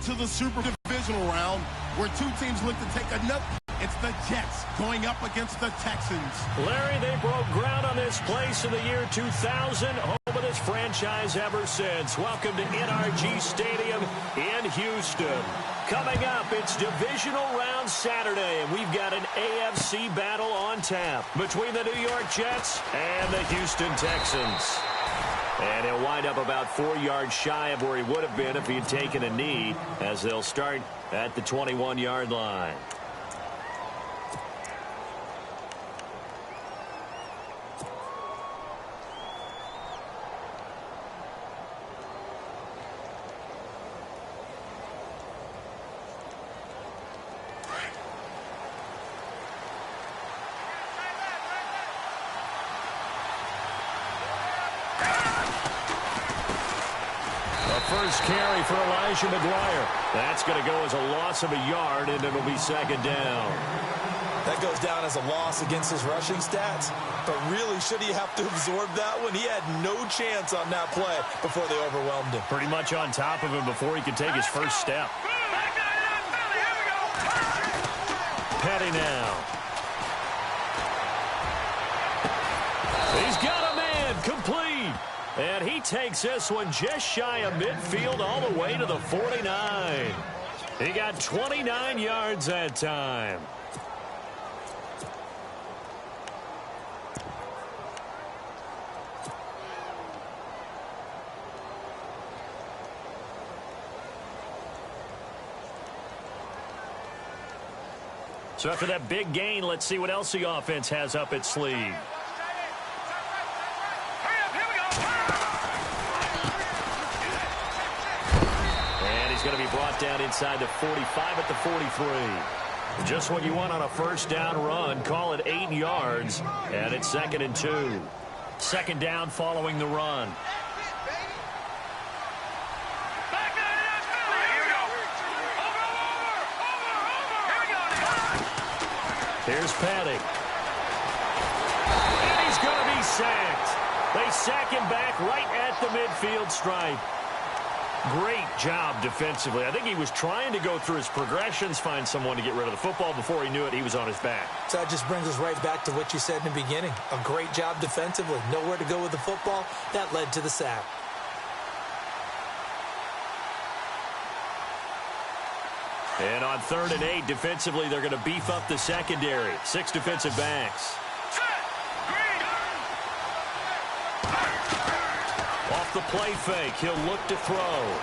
to the Super Divisional round, where two teams look to take another. It's the Jets going up against the Texans. Larry, they broke ground on this place in the year 2000. Home of this franchise ever since. Welcome to NRG Stadium in Houston. Coming up, it's Divisional Round Saturday, and we've got an AFC battle on tap between the New York Jets and the Houston Texans. And he'll wind up about 4 yards shy of where he would have been if he had taken a knee, as they'll start at the 21-yard line. First carry for Elijah McGuire. That's going to go as a loss of a yard, and it'll be second down. That goes down as a loss against his rushing stats. But really, should he have to absorb that one? He had no chance on that play before they overwhelmed him. Pretty much on top of him before he could take his first step. Petty now. He's got a man, complete. And he takes this one just shy of midfield all the way to the 49. He got 29 yards that time. So after that big gain, let's see what else the offense has up its sleeve. Going to be brought down inside the 45 at the 43. Just what you want on a first down run. Call it 8 yards, and it's 2nd and 2. Second down following the run. Here's Petty. And he's going to be sacked. They sack him back right at the midfield stripe. Great job defensively. I think he was trying to go through his progressions, find someone to get rid of the football. Before he knew it, he was on his back. So that just brings us right back to what you said in the beginning. A great job defensively. Nowhere to go with the football. That led to the sack. And on 3rd and 8, defensively, they're going to beef up the secondary. 6 defensive backs. Off the play fake, he'll look to throw.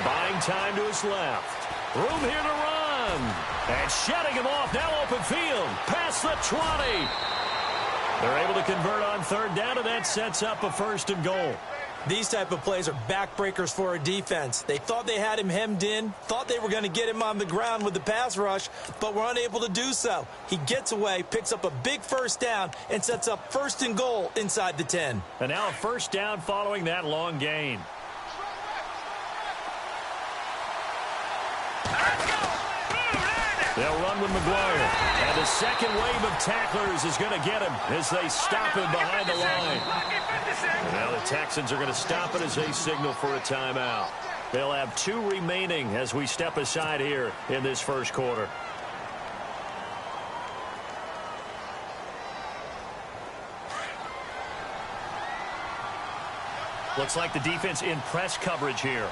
Buying time to his left. Room here to run. And shutting him off, now open field. Past the 20. They're able to convert on 3rd down, and that sets up a 1st and goal. These type of plays are backbreakers for a defense. They thought they had him hemmed in, thought they were going to get him on the ground with the pass rush, but were unable to do so. He gets away, picks up a big first down, and sets up 1st and goal inside the 10. And now a first down following that long gain. They'll run with McGuire. And the second wave of tacklers is going to get him as they stop him behind the line. And now the Texans are going to stop it as they signal for a timeout. They'll have 2 remaining as we step aside here in this first quarter. Looks like the defense in press coverage here.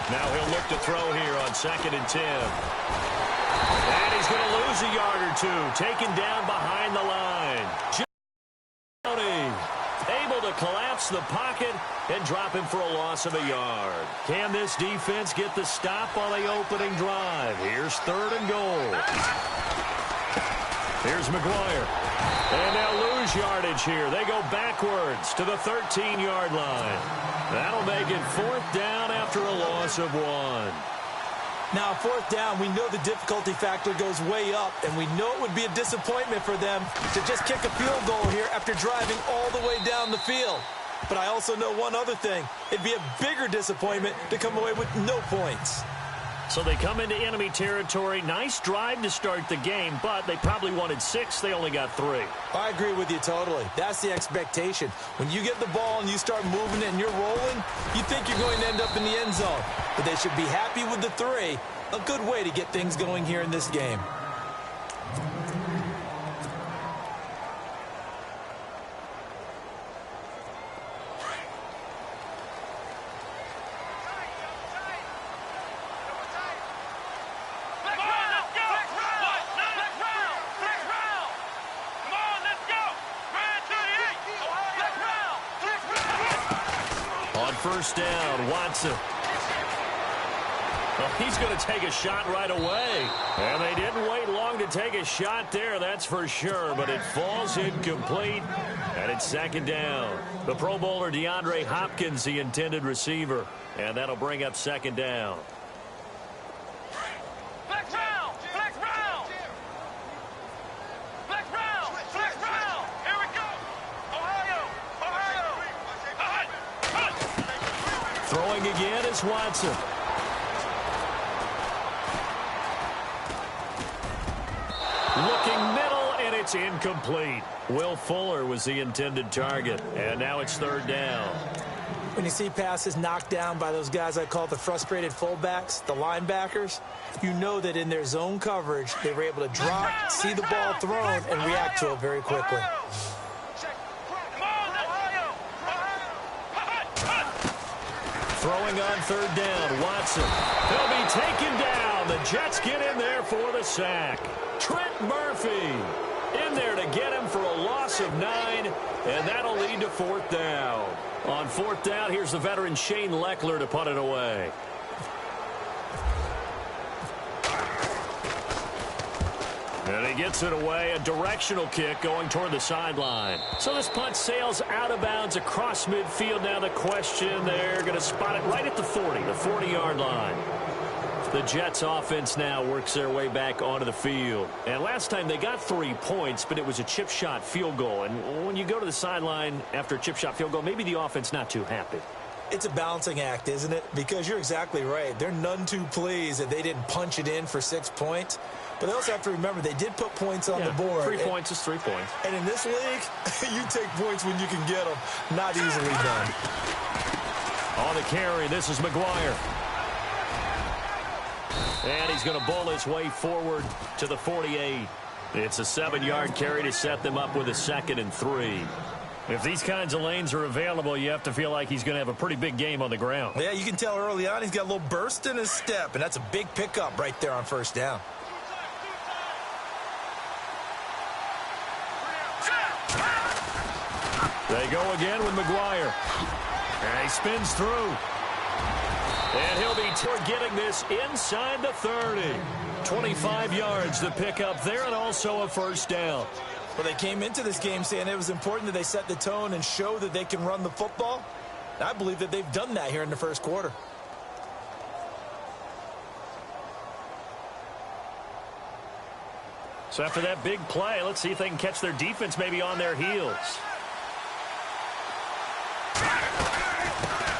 Now he'll look to throw here on 2nd and 10. And he's going to lose a yard or 2. Taken down behind the line. Johnny able to collapse the pocket and drop him for a loss of a yard. Can this defense get the stop on the opening drive? Here's 3rd and goal. Here's McGuire. And they'll lose yardage here. They go backwards to the 13-yard line. That'll make it 4th down after a loss of 1. Now, 4th down, we know the difficulty factor goes way up, and we know it would be a disappointment for them to just kick a field goal here after driving all the way down the field. But I also know one other thing. It'd be a bigger disappointment to come away with no points. So they come into enemy territory. Nice drive to start the game, but they probably wanted 6. They only got 3. I agree with you totally. That's the expectation. When you get the ball and you start moving it and you're rolling, you think you're going to end up in the end zone. But they should be happy with the 3. A good way to get things going here in this game. First down, Watson. Well, he's going to take a shot right away. And they didn't wait long to take a shot there, that's for sure. But it falls incomplete, and it's second down. The Pro Bowler DeAndre Hopkins, the intended receiver. And that'll bring up second down. Throwing again is Watson. Looking middle, and it's incomplete. Will Fuller was the intended target, and now it's third down. When you see passes knocked down by those guys I call the frustrated fullbacks, the linebackers, you know that in their zone coverage, they were able to drop, see the ball thrown, and react to it very quickly. Throwing on third down, Watson. He'll be taken down. The Jets get in there for the sack. Trent Murphy in there to get him for a loss of 9, and that'll lead to fourth down. On fourth down, here's the veteran Shane Leckler to punt it away. And he gets it away, a directional kick going toward the sideline. So this punt sails out of bounds across midfield. Now the question, they're going to spot it right at the 40, the 40-yard line. The Jets offense now works their way back onto the field. And last time they got 3 points, but it was a chip shot field goal. And when you go to the sideline after a chip shot field goal, maybe the offense not too happy. It's a balancing act, isn't it? Because you're exactly right. They're none too pleased that they didn't punch it in for 6 points. But they also have to remember they did put points on the board. 3 points is 3 points. And in this league, you take points when you can get them. Not easily done. On the carry, this is McGuire. And he's going to bowl his way forward to the 48. It's a 7-yard carry to set them up with a 2nd and 3. If these kinds of lanes are available, you have to feel like he's going to have a pretty big game on the ground. Yeah, you can tell early on he's got a little burst in his step, and that's a big pickup right there on first down. They go again with McGuire. And he spins through. And he'll be getting this inside the 30. 25 yards to pick up there, and also a first down. Well, they came into this game saying it was important that they set the tone and show that they can run the football. I believe that they've done that here in the first quarter. So after that big play, let's see if they can catch their defense maybe on their heels.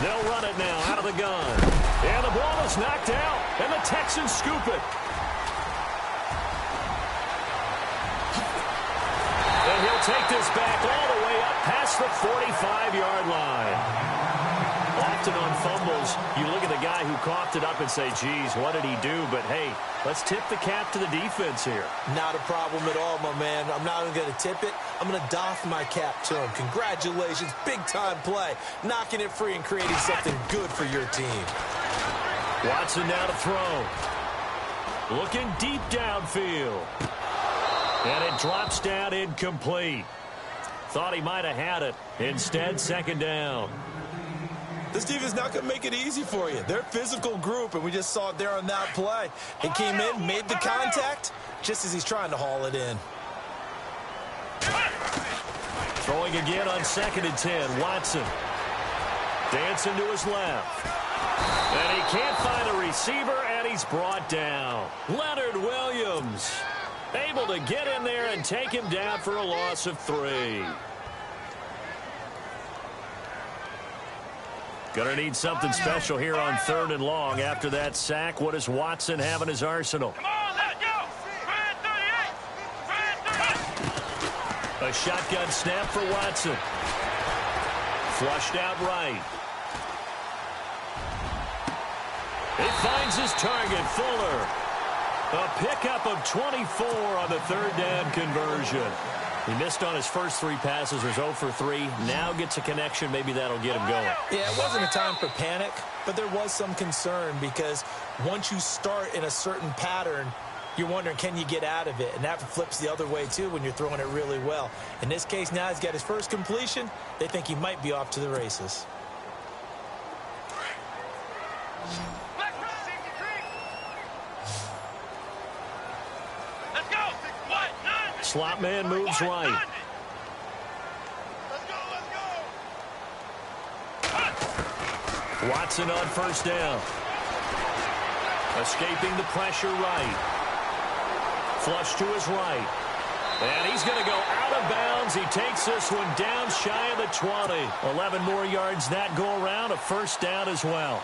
They'll run it now out of the gun. And the ball is knocked out, and the Texans scoop it. And he'll take this back all the way up past the 45-yard line. Often on fumbles, you look at the guy who coughed it up and say, geez, what did he do? But, hey, let's tip the cap to the defense here. Not a problem at all, my man. I'm not even going to tip it. I'm going to doff my cap to him. Congratulations. Big-time play. Knocking it free and creating something good for your team. Watson now to throw. Looking deep downfield. And it drops down incomplete. Thought he might have had it. Instead, second down. This team is not going to make it easy for you. They're a physical group, and we just saw it there on that play. He came in, made the contact, just as he's trying to haul it in. Throwing again on 2nd and 10. Watson. Dancing to his left. And he can't find a receiver, and he's brought down. Leonard Williams able to get in there and take him down for a loss of 3. Gonna need something special here on 3rd and long. After that sack, what does Watson have in his arsenal? A shotgun snap for Watson. Flushed out right. It finds his target, Fuller. A pickup of 24 on the 3rd down conversion. He missed on his first 3 passes, was 0 for 3. Now gets a connection. Maybe that'll get him going. Yeah, it wasn't a time for panic, but there was some concern because once you start in a certain pattern, you're wondering, can you get out of it? And that flips the other way, too, when you're throwing it really well. In this case, now he's got his first completion. They think he might be off to the races. Slot man moves right. Watson on 1st down. Escaping the pressure right. Flush to his right. And he's going to go out of bounds. He takes this one down shy of the 20. 11 more yards that go around. A 1st down as well.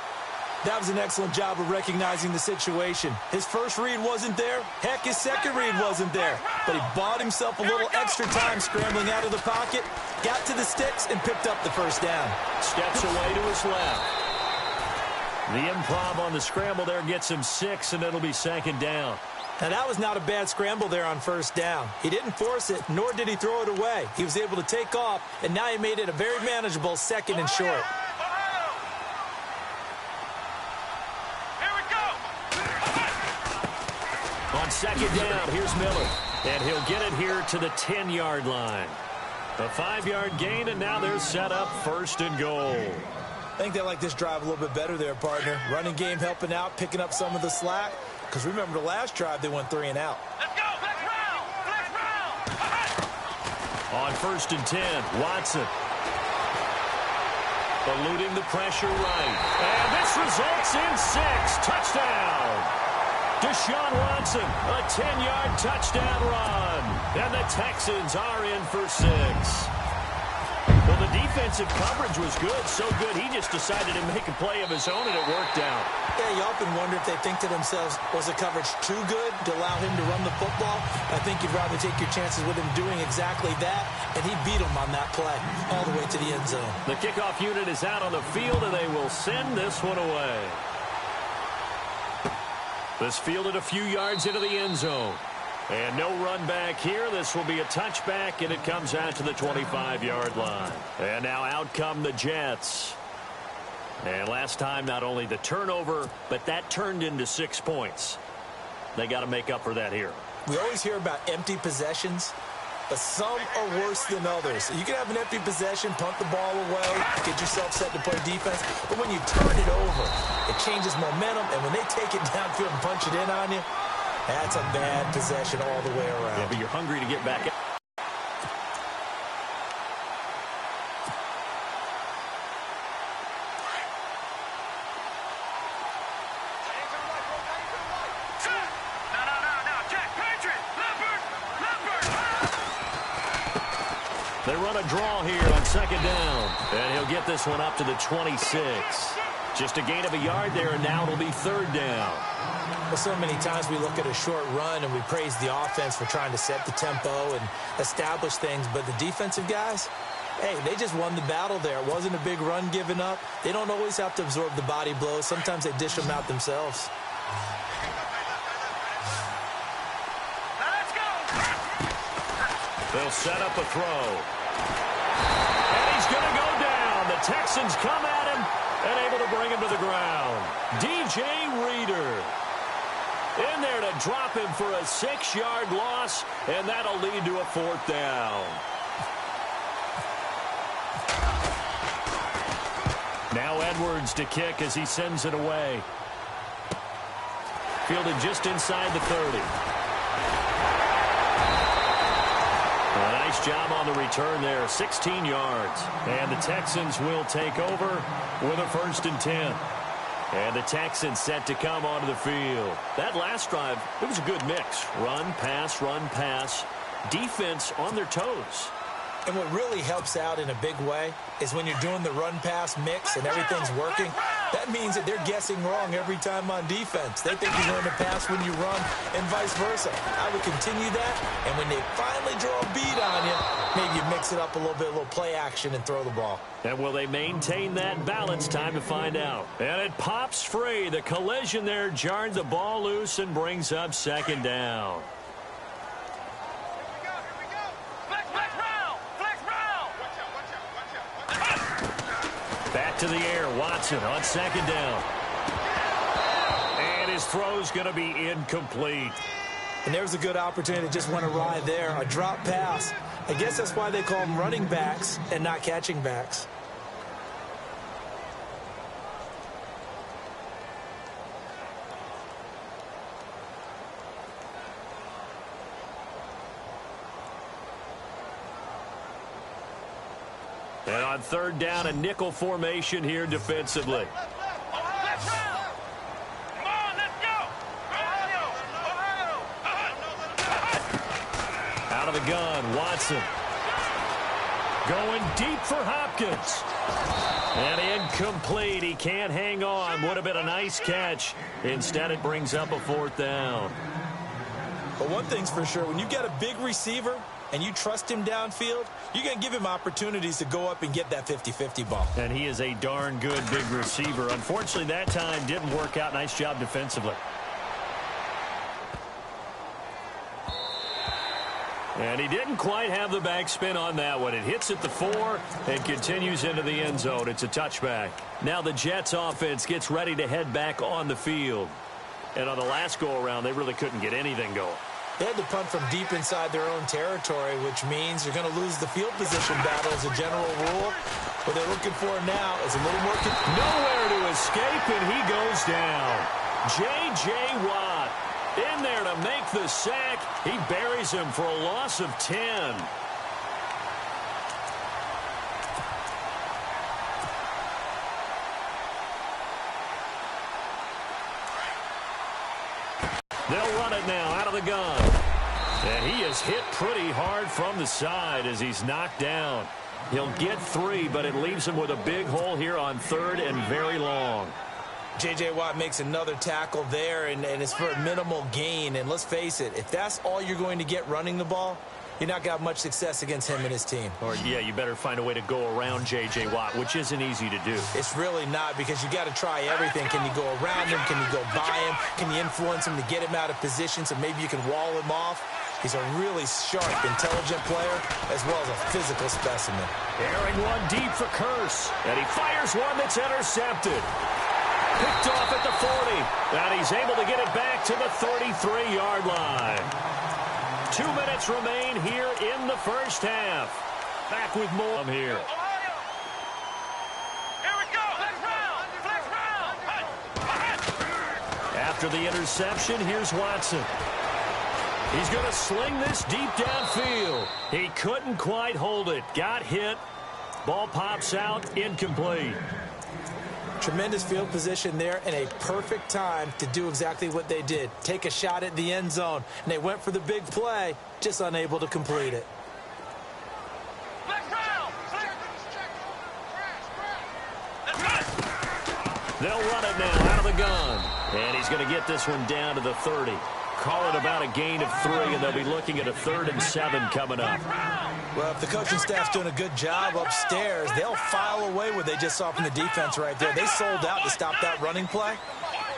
That was an excellent job of recognizing the situation. His first read wasn't there. Heck, his second read wasn't there. But he bought himself a little extra time scrambling out of the pocket, got to the sticks, and picked up the 1st down. Steps away to his left. The improv on the scramble there gets him 6, and it'll be 2nd down. Now, that was not a bad scramble there on 1st down. He didn't force it, nor did he throw it away. He was able to take off, and now he made it a very manageable 2nd and short. On 2nd down, here's Miller. And he'll get it here to the 10-yard line. A 5-yard gain, and now they're set up 1st and goal. I think they like this drive a little bit better there, partner. Running game helping out, picking up some of the slack. Because remember, the last drive, they went 3 and out. Let's go, flex round. On 1st and 10, Watson. Eluding the pressure right. And this results in 6. Touchdown. Deshaun Watson, a 10-yard touchdown run. And the Texans are in for 6. Well, the defensive coverage was good, so good he just decided to make a play of his own, and it worked out. Yeah, you often wonder if they think to themselves, was the coverage too good to allow him to run the football? I think you'd rather take your chances with him doing exactly that, and he beat him on that play all the way to the end zone. The kickoff unit is out on the field, and they will send this one away. This fielded a few yards into the end zone. And no run back here. This will be a touchback, and it comes out to the 25-yard line. And now out come the Jets. And last time, not only the turnover, but that turned into 6 points. They got to make up for that here. We always hear about empty possessions, but some are worse than others. You can have an empty possession, punt the ball away, get yourself set to play defense, but when you turn it over, it changes momentum, and when they take it downfield and punch it in on you, that's a bad possession all the way around. Yeah, but you're hungry to get back. They run a draw here on 2nd down. And he'll get this one up to the 26. Just a gain of a yard there, and now it'll be 3rd down. Well, so many times we look at a short run and we praise the offense for trying to set the tempo and establish things, but the defensive guys, hey, they just won the battle there. It wasn't a big run given up. They don't always have to absorb the body blows. Sometimes they dish them out themselves. They'll set up a throw. And he's going to go down. The Texans come at him and able to bring him to the ground. DJ Reader in there to drop him for a 6-yard loss, and that'll lead to a 4th down. Now Edwards to kick as he sends it away. Fielded just inside the 30. A nice job on the return there, 16 yards. And the Texans will take over with a 1st and 10. And the Texans set to come onto the field. That last drive, it was a good mix. Run, pass, defense on their toes. And what really helps out in a big way is when you're doing the run-pass mix and everything's working, that means that they're guessing wrong every time on defense. They think you're going to pass when you run and vice versa. I would continue that, and when they finally draw a beat on you, maybe you mix it up a little bit, a little play action, and throw the ball. And will they maintain that balance? Time to find out. And it pops free. The collision there jarred the ball loose and brings up second down. Back to the air, Watson on second down. And his throw's going to be incomplete. And there's a good opportunity. Just went awry there. A drop pass. I guess that's why they call them running backs and not catching backs. And on third down, a nickel formation here defensively. Out of the gun, Watson. Going deep for Hopkins. And incomplete. He can't hang on. Would have been a nice catch. Instead, it brings up a fourth down. But one thing's for sure, when you got a big receiver and you trust him downfield, you're going to give him opportunities to go up and get that 50-50 ball. And he is a darn good big receiver. Unfortunately, that time didn't work out. Nice job defensively. And he didn't quite have the backspin on that one. It hits at the 4 and continues into the end zone. It's a touchback. Now the Jets offense gets ready to head back on the field. And on the last go-around, they really couldn't get anything going. They had to punt from deep inside their own territory, which means you're going to lose the field position battle as a general rule. What they're looking for now is a little more... Nowhere to escape, and he goes down. J.J. Watt in there to make the sack. He buries him for a loss of 10. They'll run it now out of the gun. And he is hit pretty hard from the side as he's knocked down. He'll get 3, but it leaves him with a big hole here on third and very long. J.J. Watt makes another tackle there, and it's for a minimal gain. And let's face it, if that's all you're going to get running the ball, you're not going to have much success against him and his team. Or, yeah, you better find a way to go around J.J. Watt, which isn't easy to do. It's really not, because you got to try everything. Can you go around him? Can you go by him? Can you influence him to get him out of position so maybe you can wall him off? He's a really sharp, intelligent player, as well as a physical specimen. Airing one deep for Curse, and he fires one that's intercepted. Picked off at the 40, and he's able to get it back to the 33-yard line. 2 minutes remain here in the first half. Back with more here. Here we go. Flex round. After the interception, here's Watson. He's going to sling this deep downfield. He couldn't quite hold it. Got hit. Ball pops out. Incomplete. Tremendous field position there and a perfect time to do exactly what they did. Take a shot at the end zone. And they went for the big play, just unable to complete it. They'll run it now out of the gun. And he's going to get this one down to the 30. Call it about a gain of 3, and they'll be looking at a 3rd and 7 coming up. Well, if the coaching staff's doing a good job upstairs, they'll file away what they just saw from the defense right there. They sold out to stop that running play.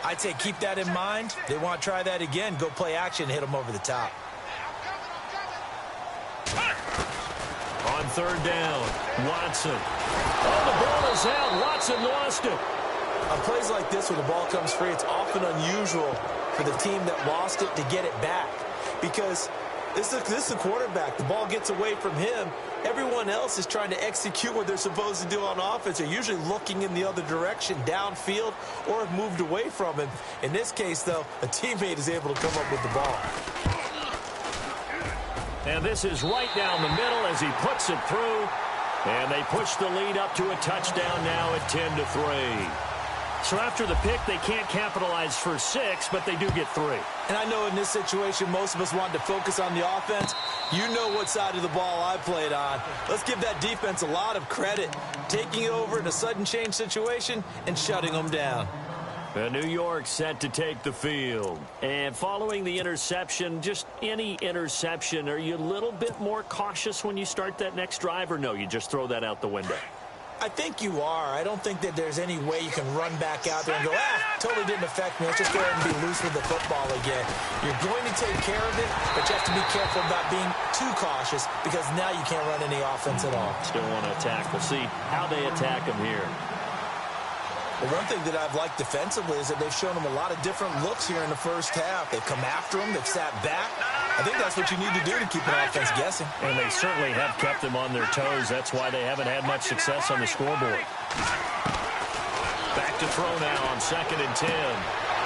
I'd say keep that in mind. They want to try that again. Go play action, hit them over the top. On third down, Watson. Oh, the ball is out. Watson lost it. On plays like this where the ball comes free, it's often unusual for the team that lost it to get it back, because this is the quarterback. The ball gets away from him. Everyone else is trying to execute what they're supposed to do on offense. They're usually looking in the other direction, downfield, or have moved away from him. In this case, though, a teammate is able to come up with the ball. And this is right down the middle as he puts it through. And they push the lead up to a touchdown now at 10-3. So after the pick, they can't capitalize for 6, but they do get 3. And I know in this situation, most of us want to focus on the offense. You know what side of the ball I played on. Let's give that defense a lot of credit, taking it over in a sudden change situation and shutting them down. New York set to take the field. And following the interception, just any interception, are you a little bit more cautious when you start that next drive, or no, you just throw that out the window? I think you are. I don't think that there's any way you can run back out there and go, totally didn't affect me. Let's just go ahead and be loose with the football again. You're going to take care of it, but you have to be careful about being too cautious because now you can't run any offense at all. Still want to attack. We'll see how they attack them here. Well, one thing that I've liked defensively is that they've shown them a lot of different looks here in the first half. They've come after them. They've sat back. I think that's what you need to do to keep an offense guessing. And they certainly have kept them on their toes. That's why they haven't had much success on the scoreboard. Back to throw now on 2nd and 10.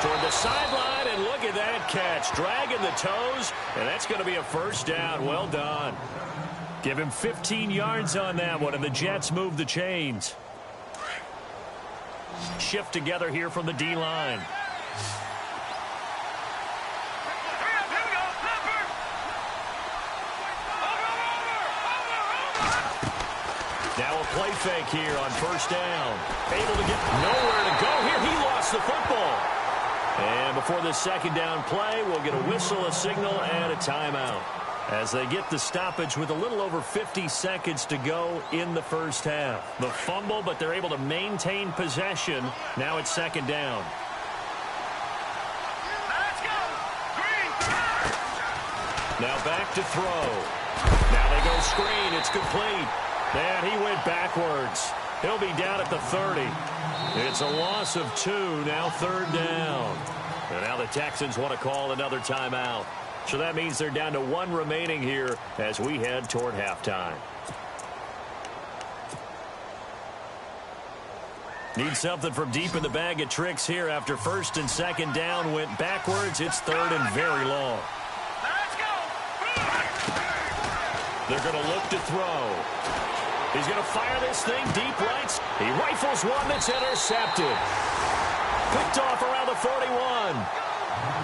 Toward the sideline, and look at that catch. Dragging the toes, and that's going to be a first down. Well done. Give him 15 yards on that one, and the Jets move the chains. Shift together here from the D-line. Now a play fake here on first down. Able to get nowhere to go here. He lost the football. And before the second down play, we'll get a whistle, a signal, and a timeout. As they get the stoppage with a little over 50 seconds to go in the first half. The fumble, but they're able to maintain possession. Now it's 2nd down. Let's go. Now back to throw. Now they go screen. It's complete. And he went backwards. He'll be down at the 30. It's a loss of 2. Now 3rd down. And now the Texans want to call another timeout. So that means they're down to 1 remaining here as we head toward halftime. Need something from deep in the bag of tricks here after 1st and 2nd down went backwards. It's 3rd and very long. Let's go. They're going to look to throw. He's going to fire this thing deep right. He rifles one that's intercepted. Picked off around the 41.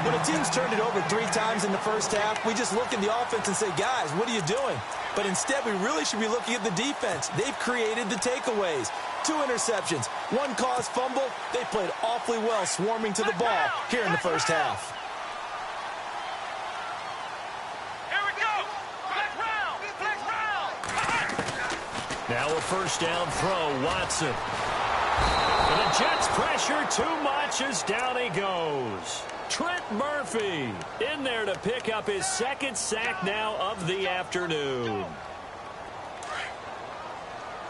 When a team's turned it over 3 times in the first half, we just look at the offense and say, guys, what are you doing? But instead, we really should be looking at the defense. They've created the takeaways. 2 interceptions, 1 caused fumble. They played awfully well swarming to the ball here in the first half. Here we go. Flex round. Now a first down throw, Watson. And the Jets pressure too much as down he goes. Trent Murphy in there to pick up his 2nd sack now of the afternoon.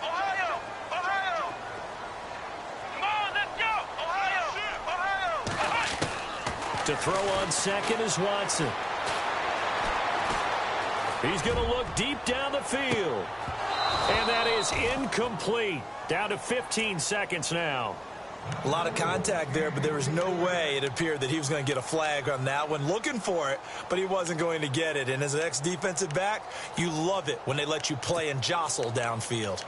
Ohio. Come on, let's go. Ohio. To throw on 2nd is Watson. He's going to look deep down the field. And that is incomplete. Down to 15 seconds now. A lot of contact there, but there was no way it appeared that he was going to get a flag on that one. Looking for it, but he wasn't going to get it. And as an ex-defensive back, you love it when they let you play and jostle downfield.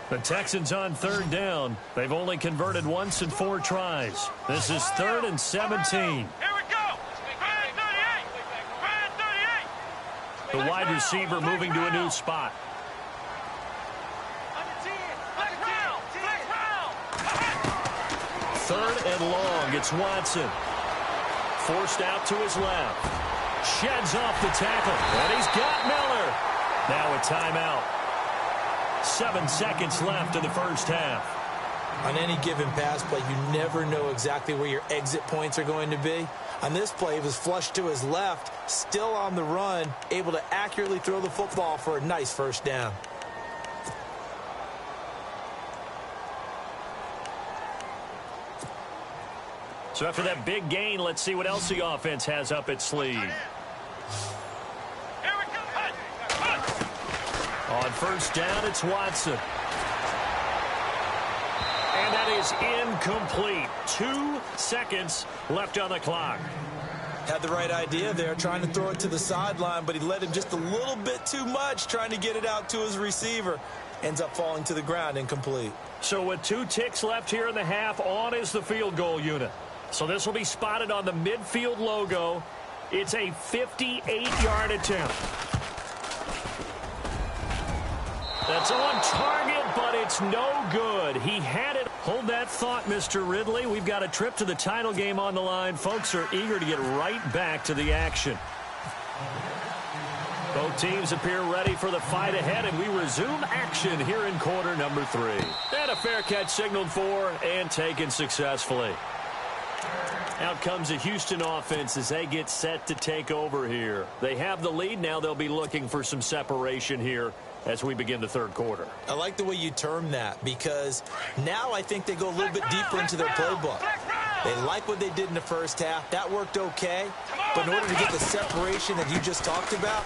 The Texans on 3rd down. They've only converted once in 4 tries. This is 3rd and 17. Here we go. Brand 38. The wide receiver moving to a new spot. Flex round. 3rd and long. It's Watson. Forced out to his left. Sheds off the tackle. And he's got Miller. Now a timeout. 7 seconds left in the first half. On any given pass play, you never know exactly where your exit points are going to be. On this play, he was flushed to his left, still on the run, able to accurately throw the football for a nice first down. So after that big gain, let's see what else the offense has up its sleeve. Here we go. On first down, it's Watson. And that is incomplete. 2 seconds left on the clock. Had the right idea there, trying to throw it to the sideline, but he led him just a little bit too much, trying to get it out to his receiver. ends up falling to the ground incomplete. So with 2 ticks left here in the half, on is the field goal unit. So this will be spotted on the midfield logo. It's a 58-yard attempt. That's on target, but it's no good. He had it. Hold that thought, Mr. Ridley. We've got a trip to the title game on the line. Folks are eager to get right back to the action. Both teams appear ready for the fight ahead, and we resume action here in quarter number 3. And a fair catch signaled for and taken successfully. Out comes the Houston offense as they get set to take over here. They have the lead. Now they'll be looking for some separation here as we begin the third quarter. I like the way you term that, because now I think they go a little bit deeper into their playbook. They like what they did in the first half. That worked okay. But in order to get the separation that you just talked about,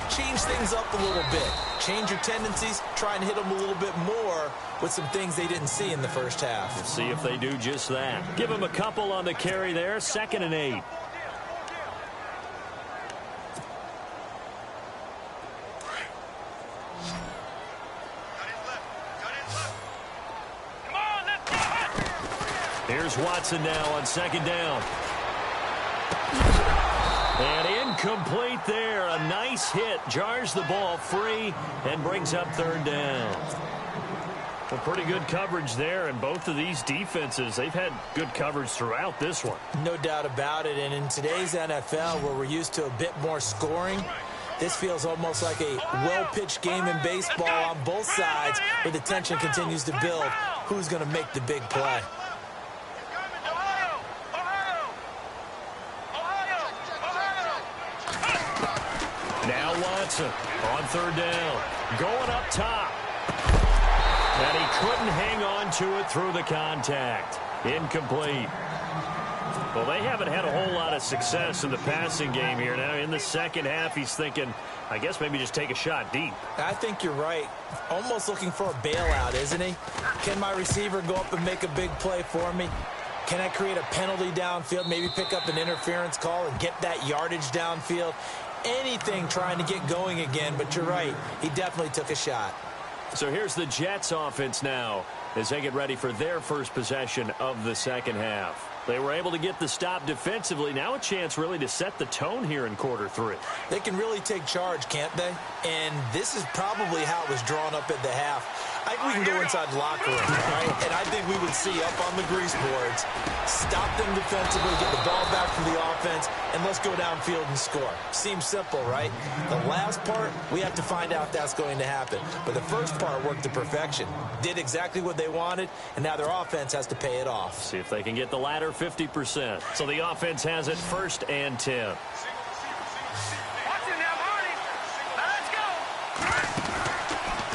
change things up a little bit. Change your tendencies. Try and hit them a little bit more with some things they didn't see in the first half. We'll see if they do just that. Give them a couple on the carry there. 2nd and 8. Here's Watson now on 2nd down. And incomplete there. A nice hit. Jars the ball free and brings up 3rd down. Well, pretty good coverage there, and both of these defenses, they've had good coverage throughout this one. No doubt about it, and in today's NFL, where we're used to a bit more scoring, this feels almost like a well-pitched game in baseball on both sides, where the tension continues to build. Who's going to make the big play? Now Watson on 3rd down. Going up top. And he couldn't hang on to it through the contact. Incomplete. Well, they haven't had a whole lot of success in the passing game here. Now, in the second half, he's thinking, I guess maybe just take a shot deep. I think you're right. Almost looking for a bailout, isn't he? Can my receiver go up and make a big play for me? Can I create a penalty downfield, maybe pick up an interference call and get that yardage downfield? Anything trying to get going again, but you're right. He definitely took a shot. So here's the Jets offense now as they get ready for their first possession of the second half. They were able to get the stop defensively. Now a chance really to set the tone here in quarter 3. They can really take charge, can't they? And this is probably how it was drawn up at the half. I think we can go inside the locker room, right? And I think we would see up on the grease boards, stop them defensively, get the ball back from the offense, and let's go downfield and score. Seems simple, right? The last part, we have to find out if that's going to happen. But the first part worked to perfection. Did exactly what they wanted, and now their offense has to pay it off. See if they can get the latter 50%. So the offense has it 1st and 10.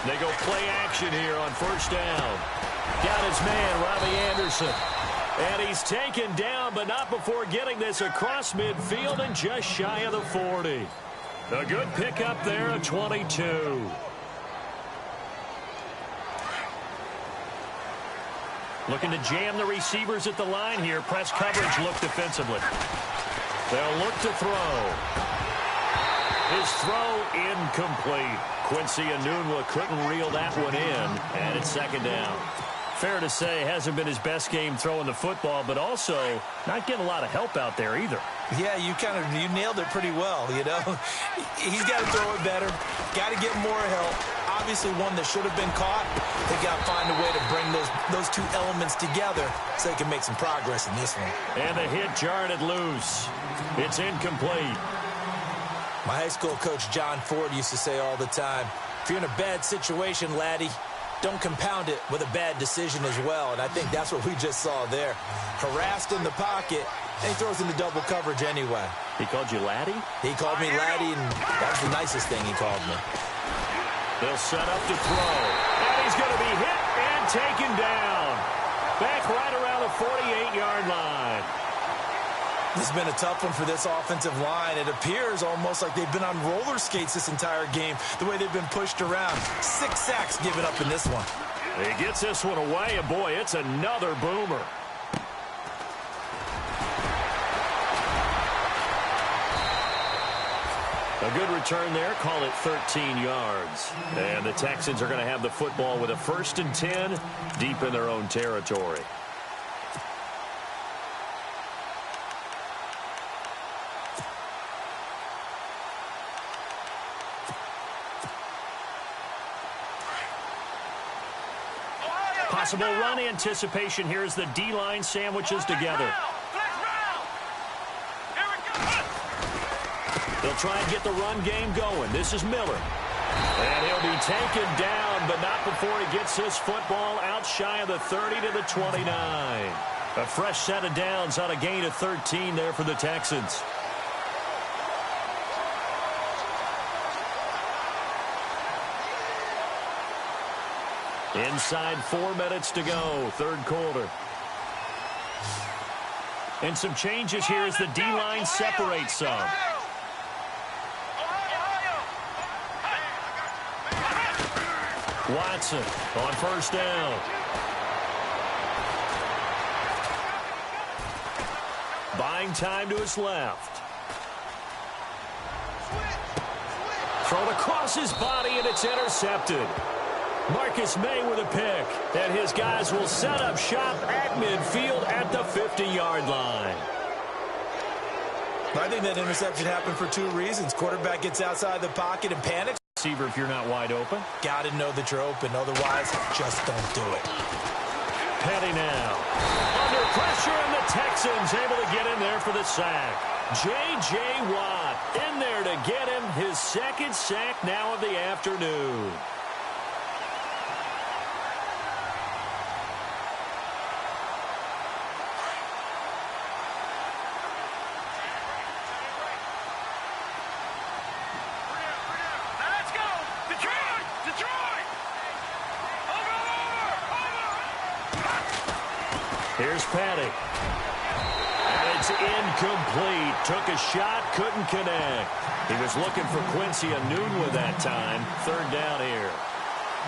They go play action here on 1st down. Got his man, Robbie Anderson. And he's taken down, but not before getting this across midfield and just shy of the 40. A good pickup there at 22. Looking to jam the receivers at the line here. Press coverage look defensively. They'll look to throw. His throw incomplete. Quincy Enunwa couldn't reel that one in, and it's 2nd down. Fair to say, hasn't been his best game throwing the football, but also not getting a lot of help out there either. Yeah, you nailed it pretty well, you know. He's got to throw it better, got to get more help. Obviously one that should have been caught. They got to find a way to bring those two elements together so they can make some progress in this one. And the hit jarred it loose. It's incomplete. My high school coach, John Ford, used to say all the time, if you're in a bad situation, laddie, don't compound it with a bad decision as well. And I think that's what we just saw there. Harassed in the pocket, and he throws into double coverage anyway. He called you laddie? He called me laddie, and that was the nicest thing he called me. They'll set up to throw. And he's going to be hit and taken down. Back right around the 48-yard line. This has been a tough one for this offensive line. It appears almost like they've been on roller skates this entire game, the way they've been pushed around. 6 sacks given up in this one. He gets this one away, and boy, it's another boomer. A good return there. Call it 13 yards. And the Texans are going to have the football with a 1st and 10 deep in their own territory. Possible run anticipation here as the D-line sandwiches together. They'll try and get the run game going. This is Miller. And he'll be taken down, but not before he gets his football out shy of the 30 to the 29. A fresh set of downs on a gain of 13 there for the Texans. Inside 4 minutes to go, 3rd quarter. And some changes here as the D-line separates some. Watson on 1st down. Buying time to his left. Thrown across his body, and it's intercepted. Marcus May with a pick, and his guys will set up shop at midfield at the 50-yard line. I think that interception happened for 2 reasons. Quarterback gets outside the pocket and panics. Receiver, if you're not wide open. Got to know that you're open. Otherwise, just don't do it. Petty now. Under pressure, and the Texans able to get in there for the sack. J.J. Watt in there to get him his 2nd sack now of the afternoon. Here's Petty. And it's incomplete. Took a shot, couldn't connect. He was looking for Quincy Enunwa that time. 3rd down here.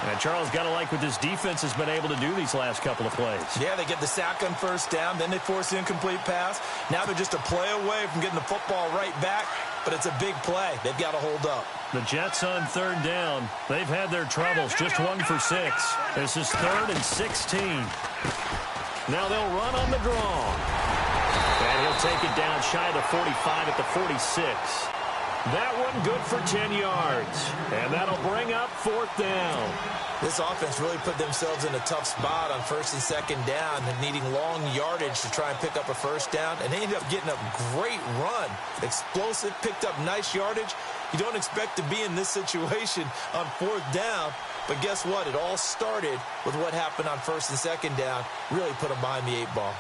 And Charles, got to like what this defense has been able to do these last couple of plays. Yeah, they get the sack on 1st down, then they force the incomplete pass. Now they're just a play away from getting the football right back, but it's a big play. They've got to hold up. The Jets on 3rd down. They've had their troubles. Just 1 for 6. This is 3rd and 16. Now they'll run on the draw. And he'll take it down shy of the 45 at the 46. That one good for 10 yards. And that'll bring up 4th down. This offense really put themselves in a tough spot on 1st and 2nd down and needing long yardage to try and pick up a 1st down. And they ended up getting a great run. Explosive, picked up nice yardage. You don't expect to be in this situation on 4th down. But guess what? It all started with what happened on 1st and 2nd down. Really put them behind the 8 ball.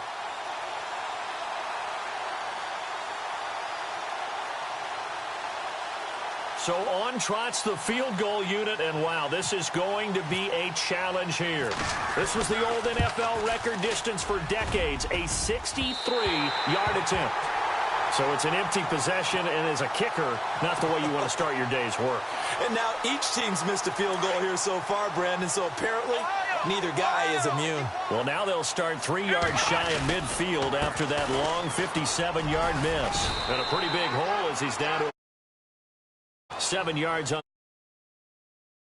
So on trots the field goal unit, and wow, this is going to be a challenge here. This was the old NFL record distance for decades, a 63-yard attempt. So it's an empty possession, and as a kicker, not the way you want to start your day's work. And now each team's missed a field goal here so far, Brandon, so apparently neither guy is immune. Well, now they'll start 3 yards shy of midfield after that long 57-yard miss. And a pretty big hole as he's down to 7 yards on